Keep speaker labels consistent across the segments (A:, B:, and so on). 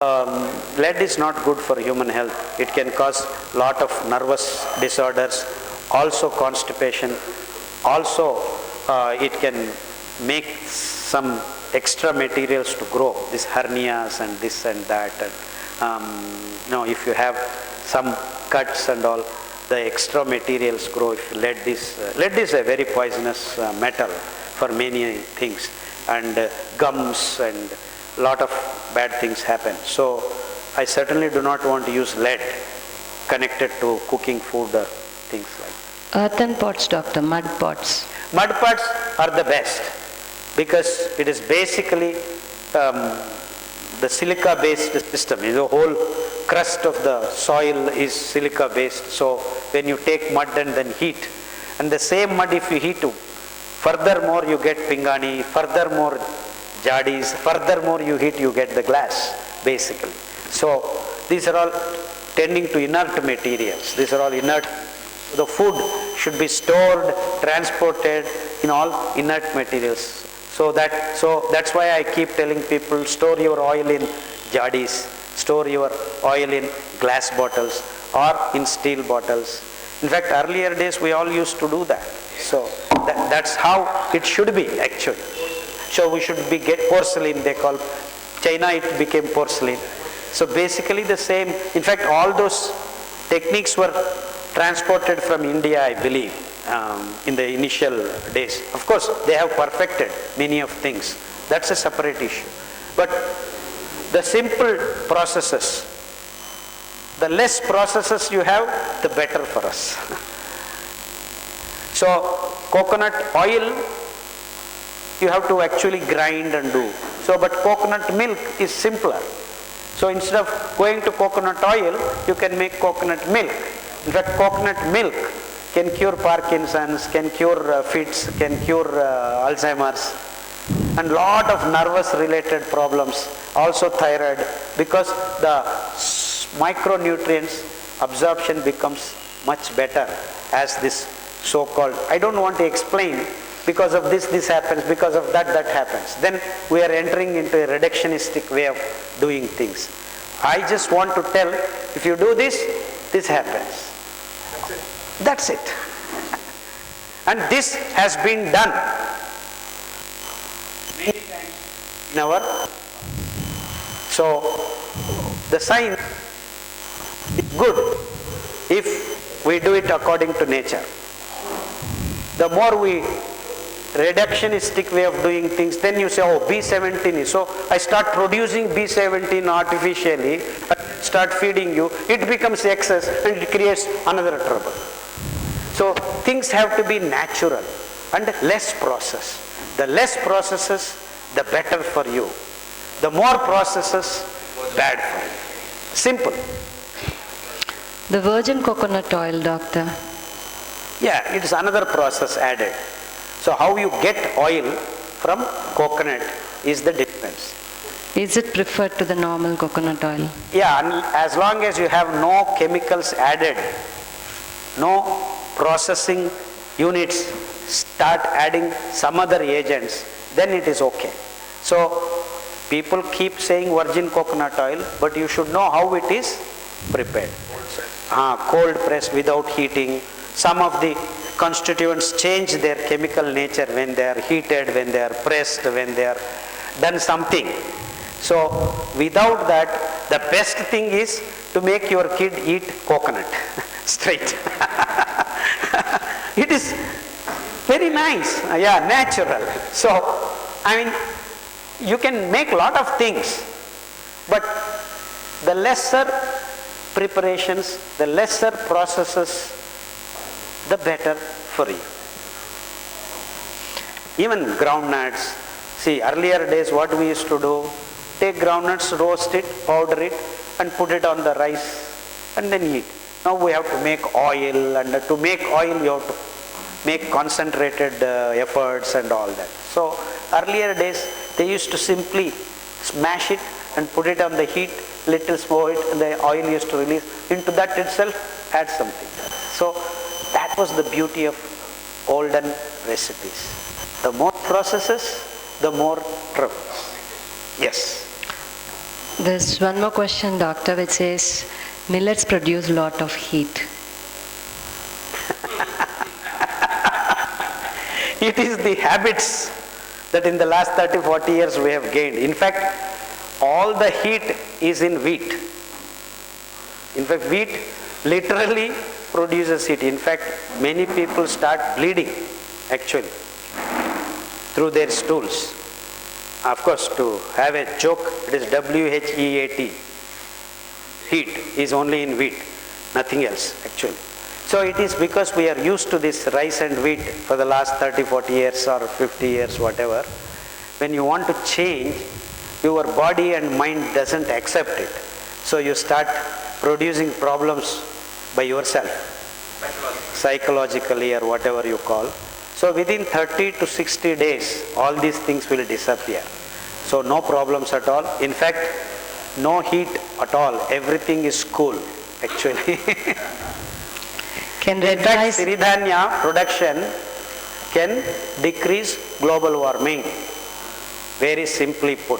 A: Lead is not good for human health. It can cause lot of nervous disorders, also constipation. Also, it can make some extra materials to grow, these hernias and this and that. And, if you have some cuts and all, the extra materials grow. If lead is a very poisonous metal for many things, and gums and lot of bad things happen. So I certainly do not want to use lead connected to cooking food or things like that.
B: Earthen pots, doctor, mud pots.
A: Mud pots are the best because it is basically the silica based system. The whole crust of the soil is silica based. So when you take mud and then heat, and the same mud if you heat, furthermore you get pingani, furthermore jadis, furthermore you heat, you get the glass basically. So these are all tending to inert materials. These are all inert. The food should be stored, transported in all inert materials. So that's why I keep telling people, store your oil in jadis, store your oil in glass bottles or in steel bottles. In fact, earlier days we all used to do that. So that's how it should be actually. So we should get porcelain, they call China, it became porcelain. So basically the same. In fact, all those techniques were transported from India, I believe, in the initial days. Of course, they have perfected many of things. That's a separate issue. But the simple processes, the less processes you have, the better for us. So coconut oil, you have to actually grind and do. So, but coconut milk is simpler. So instead of going to coconut oil, you can make coconut milk. In fact, coconut milk can cure Parkinson's, can cure fits, can cure Alzheimer's, and lot of nervous related problems, also thyroid, because the micronutrients absorption becomes much better as this so-called, I don't want to explain, because of this happens, because of that happens. Then we are entering into a reductionistic way of doing things. I just want to tell, if you do this happens. That's it. And this has been done many times in our. So the science is good if we do it according to nature. The more we reductionistic way of doing things, then you say, oh, B17 is, so I start producing B17 artificially, start feeding you, it becomes excess and it creates another trouble. So things have to be natural and less process. The less processes, the better for you. The more processes, bad for you. Simple.
B: The virgin coconut oil, doctor.
A: Yeah, it is another process added. So how you get oil from coconut is the difference.
B: Is it preferred to the normal coconut oil?
A: Yeah, and as long as you have no chemicals added, no processing units start adding some other agents, then it is okay. So people keep saying virgin coconut oil, but you should know how it is prepared. Cold press without heating. Some of the constituents change their chemical nature when they are heated, when they are pressed, when they are done something. So without that, the best thing is to make your kid eat coconut straight. It is very nice, natural. So, I mean, you can make a lot of things, but the lesser preparations, the lesser processes, the better for you. Even groundnuts. See, earlier days what we used to do, take groundnuts, roast it, powder it, and put it on the rice, and then eat. Now we have to make oil, and to make oil you have to make concentrated efforts and all that. So earlier days they used to simply smash it and put it on the heat, little smoke it, and the oil used to release. Into that itself add something. So that was the beauty of olden recipes. The more processes, the more troubles. Yes.
B: There's one more question, doctor, which says millets produce lot of heat.
A: It is the habits that in the last 30-40 years we have gained. In fact, all the heat is in wheat. In fact, wheat literally produces heat. In fact, many people start bleeding actually through their stools. Of course, to have a joke, it is WHEAT. Heat is only in wheat, nothing else actually. So it is because we are used to this rice and wheat for the last 30-40 years or 50 years, whatever. When you want to change, your body and mind doesn't accept it. So you start producing problems by yourself, psychologically or whatever you call. So within 30 to 60 days, all these things will disappear. So no problems at all. In fact, no heat at all. Everything is cool, actually.
B: Can red
A: In fact,
B: rice,
A: Siridhanya production can decrease global warming. Very simply put.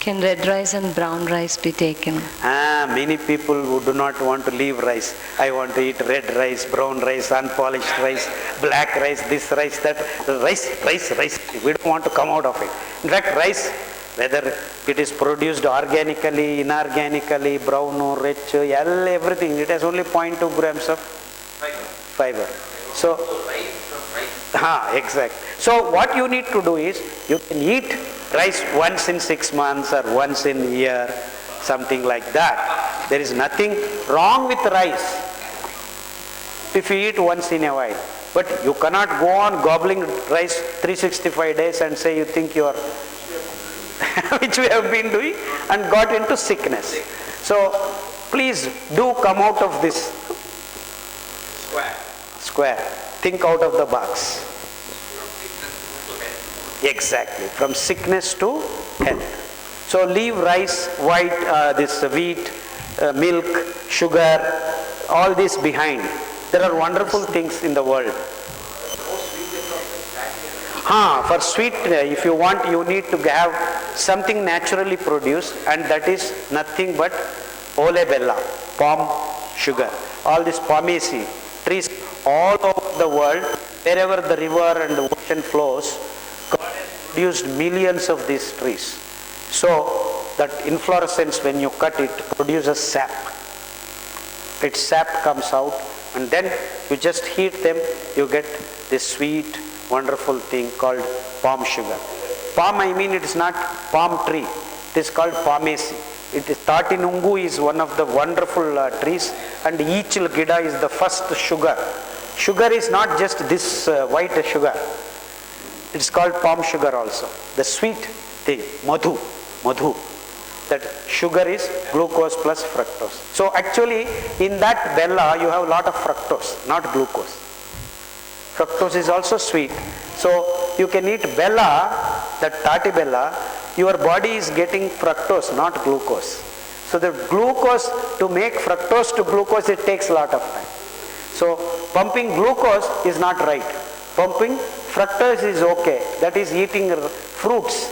B: can red rice and brown rice be taken?
A: Many people who do not want to leave rice. I want to eat red rice, brown rice, unpolished rice, black rice, this rice, that. Rice. We don't want to come out of it. In fact, rice, whether it is produced organically, inorganically, brown or rich, everything, it has only 0.2 grams of fiber. So, exactly. So what you need to do is, you can eat rice once in 6 months or once in a year, something like that. There is nothing wrong with rice if you eat once in a while. But you cannot go on gobbling rice 365 days and say you think you are, which we have been doing, and got into sickness. So please do come out of this square. Think out of the box. Exactly, from sickness to health. So leave rice, white, this wheat, milk, sugar, all this behind. There are wonderful things in the world. For sweet, if you want, you need to have something naturally produced, and that is nothing but ole bella, palm sugar. All this pomaceae trees all over the world, wherever the river and the ocean flows, God has produced millions of these trees. So that inflorescence, when you cut it, produces sap. Its sap comes out, and then you just heat them, you get this sweet, wonderful thing called palm sugar. Palm, I mean, it is not palm tree. It is called pomaceae. It is Tatinungu is one of the wonderful trees, and Ichil Gida is the first sugar. Sugar is not just this white sugar. It's called palm sugar also. The sweet thing, madhu. That sugar is glucose plus fructose. So actually, in that bella, you have a lot of fructose, not glucose. Fructose is also sweet. So you can eat bella, that tati bella, your body is getting fructose, not glucose. So the glucose, to make fructose to glucose, it takes a lot of time. So pumping glucose is not right. Pumping fructose is okay. That is eating fruits,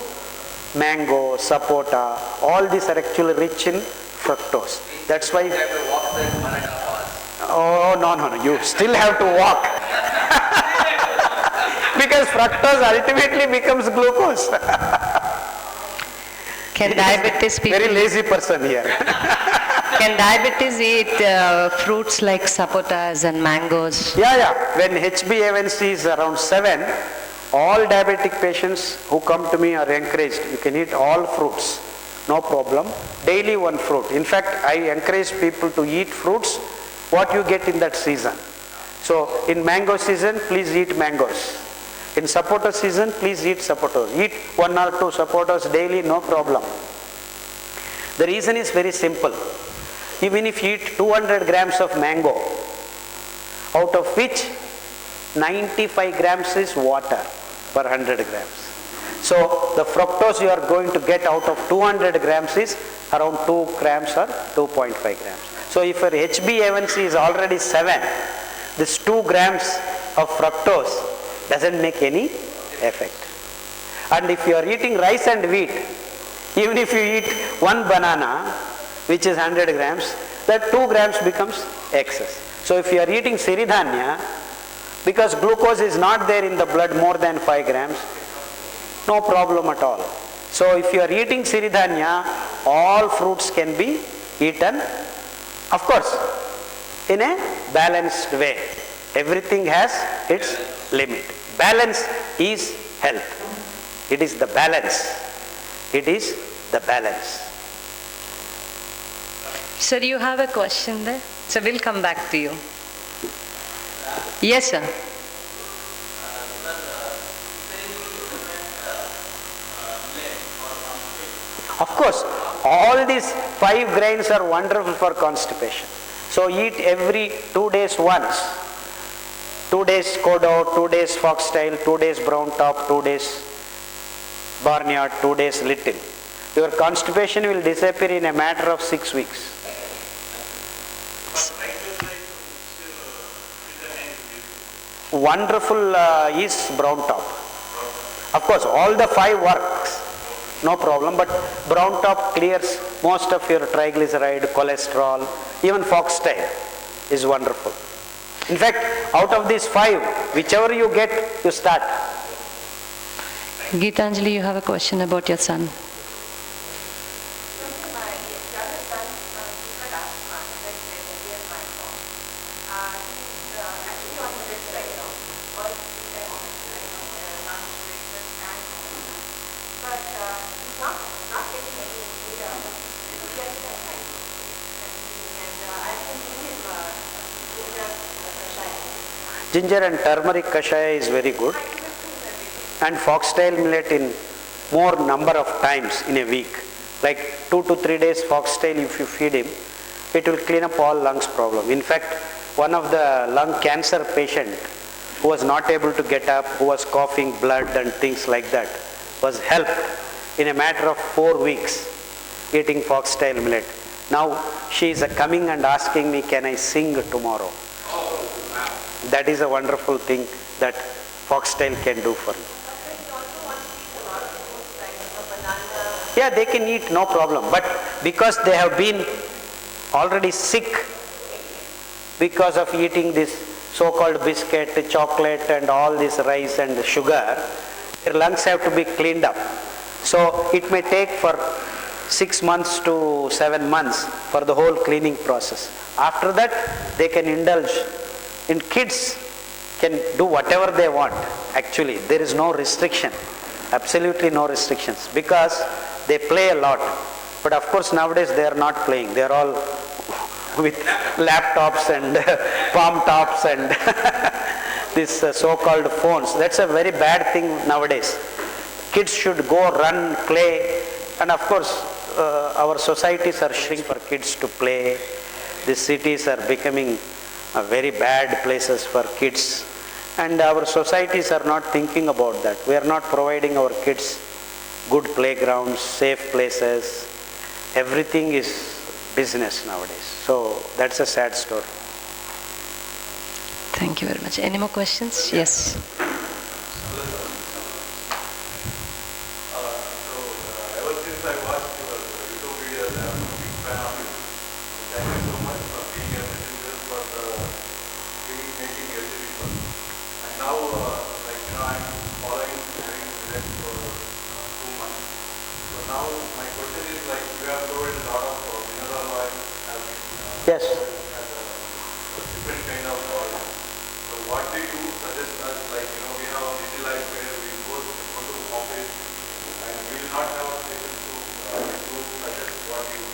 A: mango, sapota, all these are actually rich in fructose. That's why... Oh, no, you still have to walk. Because fructose ultimately becomes glucose.
B: Can diabetes people...
A: Very lazy person here.
B: Can diabetes eat fruits like sapotas and mangoes?
A: Yeah. When HbA1c is around 7, all diabetic patients who come to me are encouraged. You can eat all fruits, no problem. Daily one fruit. In fact, I encourage people to eat fruits what you get in that season. So in mango season, please eat mangoes. In sapota season, please eat sapotas. Eat 1 or 2 sapotas daily, no problem. The reason is very simple. Even if you eat 200 grams of mango, out of which 95 grams is water per 100 grams. So the fructose you are going to get out of 200 grams is around 2 grams or 2.5 grams. So if your HbA1c is already 7, this 2 grams of fructose doesn't make any effect. And if you are eating rice and wheat, even if you eat one banana, which is 100 grams, that 2 grams becomes excess. So if you are eating siridhanya, because glucose is not there in the blood more than 5 grams, no problem at all. So if you are eating siridhanya, all fruits can be eaten, of course, in a balanced way. Everything has its limit. Balance is health. It is the balance. It is the balance.
B: Sir, you have a question there? So we'll come back to you. Yes, sir.
A: Of course, all these 5 grains are wonderful for constipation. So eat every 2 days once. 2 days kodo, 2 days foxtail, 2 days brown top, 2 days barnyard, 2 days little. Your constipation will disappear in a matter of 6 weeks. Wonderful is brown top. Of course, all the 5 works, no problem, but brown top clears most of your triglyceride, cholesterol, even foxtail is wonderful. In fact, out of these 5, whichever you get, you start.
B: Geetanjali, you have a question about your son.
A: Ginger and turmeric kashaya is very good, and foxtail millet in more number of times in a week, like 2 to 3 days foxtail. If you feed him, it will clean up all lungs problem. In fact, one of the lung cancer patient who was not able to get up, who was coughing blood and things like that, was helped in a matter of 4 weeks eating foxtail millet. Now she is coming and asking me, can I sing tomorrow? That is a wonderful thing that foxtail can do for me. Yeah, they can eat, no problem. But because they have been already sick because of eating this so-called biscuit, chocolate and all this rice and sugar, their lungs have to be cleaned up. So it may take for 6 months to 7 months for the whole cleaning process. After that, they can indulge. And kids can do whatever they want. Actually, there is no restriction, absolutely no restrictions, because they play a lot. But of course, nowadays they are not playing. They are all with laptops and palm tops and these so-called phones. That's a very bad thing nowadays. Kids should go run, play, and of course, our societies are shrinking for kids to play. The cities are becoming very bad places for kids, and our societies are not thinking about that. We are not providing our kids good playgrounds, safe places. Everything is business nowadays. So that's a sad story.
B: Thank you very much. Any more questions? Yes.
A: Yes.
C: Different kind of oil. So what do you suggest us, like, we have a busy life where we go to office and we will not have patience to suggest what you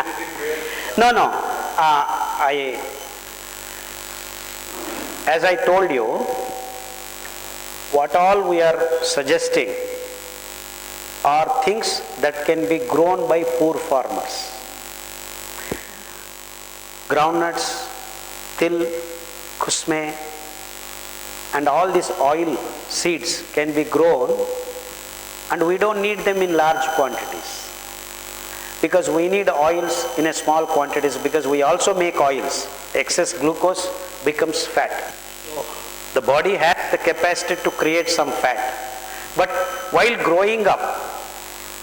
C: anything where...
A: No. As I told you, what all we are suggesting are things that can be grown by poor farmers. Groundnuts, til, kusme, and all these oil seeds can be grown, and we don't need them in large quantities, because we need oils in a small quantities, because we also make oils. Excess glucose becomes fat. The body has the capacity to create some fat, but while growing up,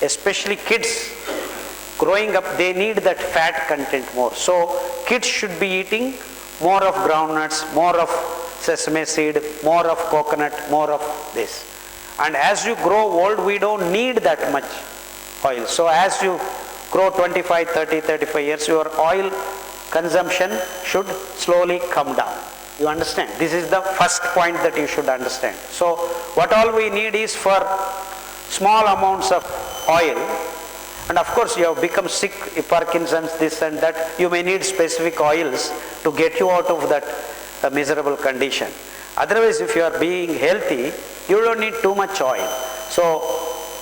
A: especially kids growing up, they need that fat content more. So kids should be eating more of groundnuts, more of sesame seed, more of coconut, more of this. And as you grow old, we don't need that much oil. So as you grow 25, 30, 35 years, your oil consumption should slowly come down. You understand? This is the first point that you should understand. So what all we need is for small amounts of oil, and of course you have become sick, Parkinson's, this and that, you may need specific oils to get you out of that miserable condition. Otherwise, if you are being healthy, you don't need too much oil. So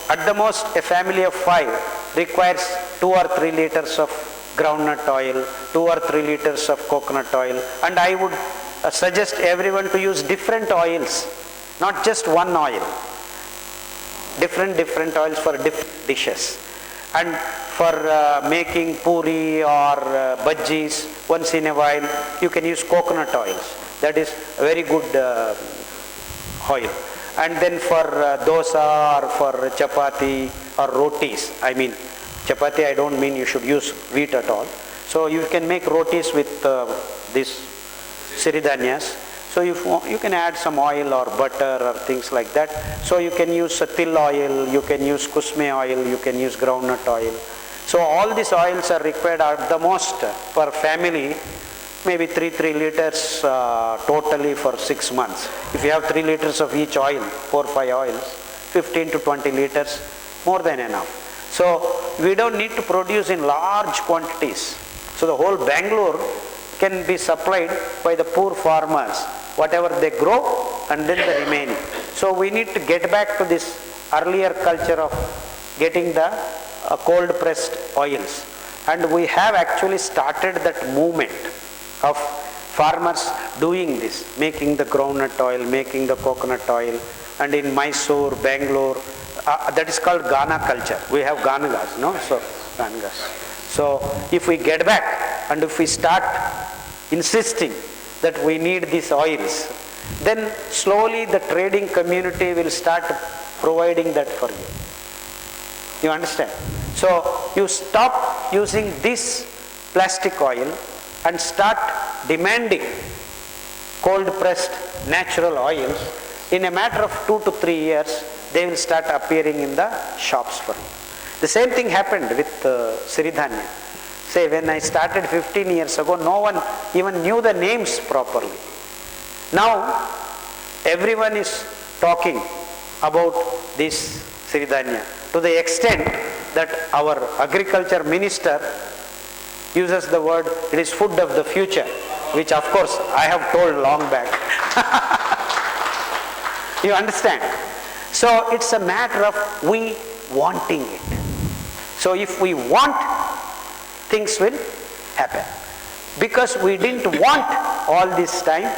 A: at the most, a family of 5 requires 2 or 3 liters of groundnut oil, 2 or 3 liters of coconut oil, and I would suggest everyone to use different oils, not just one oil. Different oils for different dishes. And for making puri or bhajis, once in a while, you can use coconut oils. That is a very good oil. And then for dosa or for chapati or rotis, I mean, chapati I don't mean you should use wheat at all. So you can make rotis with this siridhanyas. So you can add some oil or butter or things like that. So you can use til oil, you can use kusme oil, you can use groundnut oil. So all these oils are required at the most per family, maybe 3 liters totally for 6 months. If you have 3 liters of each oil, 4 or 5 oils, 15 to 20 liters, more than enough. So we don't need to produce in large quantities. So the whole Bangalore can be supplied by the poor farmers, whatever they grow, and then the remaining. So we need to get back to this earlier culture of getting the cold pressed oils. And we have actually started that movement of farmers doing this, making the groundnut oil, making the coconut oil. And in Mysore, Bangalore, that is called Ghana culture. We have Ganagas, no? So, Ganagas. So if we get back and if we start insisting that we need these oils, then slowly the trading community will start providing that for you. You understand? So you stop using this plastic oil and start demanding cold pressed natural oils. In a matter of 2 to 3 years, they will start appearing in the shops for you. The same thing happened with siridhanya. Say, when I started 15 years ago, no one even knew the names properly. Now, everyone is talking about this siridhanya to the extent that our agriculture minister uses the word, it is food of the future, which of course I have told long back. You understand? So it's a matter of we wanting it. So if we want, things will happen. Because we didn't want all this time,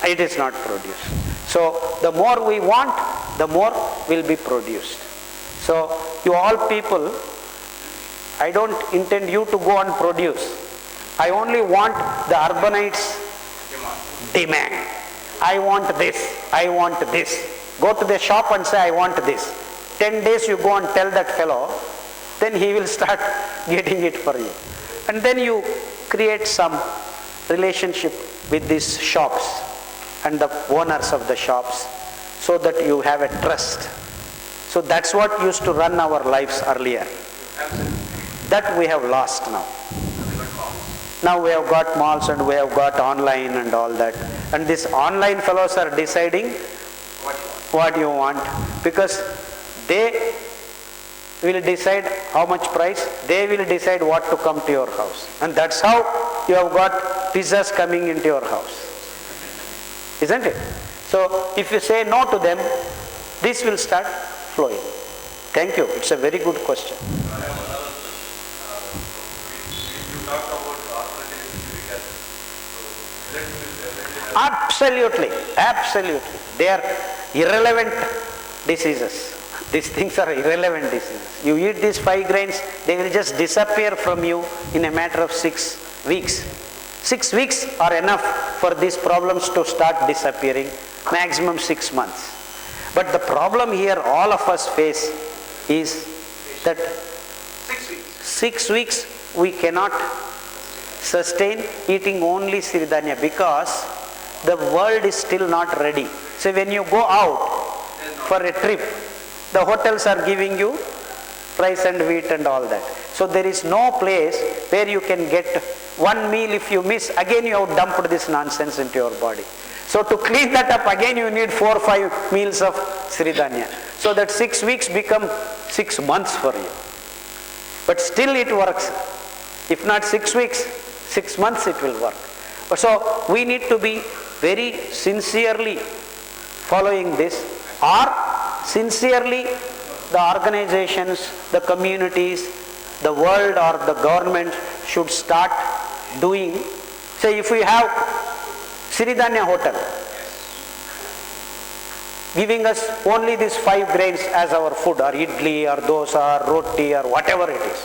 A: it is not produced. So the more we want, the more will be produced. So you all people, I don't intend you to go and produce. I only want the urbanites' demand. I want this, I want this. Go to the shop and say, I want this. 10 days you go and tell that fellow, then he will start getting it for you. And then you create some relationship with these shops and the owners of the shops so that you have a trust. So that's what used to run our lives earlier. That we have lost now. Now we have got malls and we have got online and all that. And these online fellows are deciding what you want, because they will decide how much price, they will decide what to come to your house. And that's how you have got pizzas coming into your house. Isn't it? So if you say no to them, this will start flowing. Thank you. It's a very good question.
C: I have another question. You talked about arthritis, uric acid. So electricity.
A: Absolutely, absolutely. They are irrelevant diseases. These things are irrelevant diseases. You eat these 5 grains, they will just disappear from you in a matter of 6 weeks. 6 weeks are enough for these problems to start disappearing, maximum 6 months. But the problem here all of us face is that 6 weeks we cannot sustain eating only Siridhanya because the world is still not ready. So when you go out for a trip, the hotels are giving you rice and wheat and all that. So there is no place where you can get one meal. If you miss, again you have dumped this nonsense into your body. So to clean that up, again you need 4 or 5 meals of Siridhanya. So that 6 weeks become 6 months for you. But still it works. If not 6 weeks, 6 months it will work. So we need to be very sincerely following this, or sincerely the organizations, the communities, the world or the government should start doing. Say if we have Siridhanya hotel giving us only these 5 grains as our food, or idli or dosa or roti or whatever it is,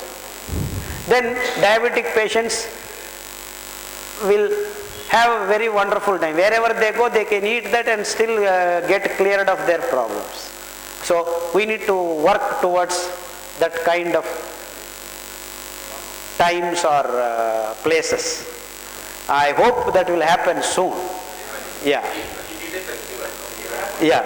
A: then diabetic patients will have a very wonderful time. Wherever they go, they can eat that and still get cleared of their problems. So we need to work towards that kind of times or places. I hope that will happen soon. Yeah. Yeah.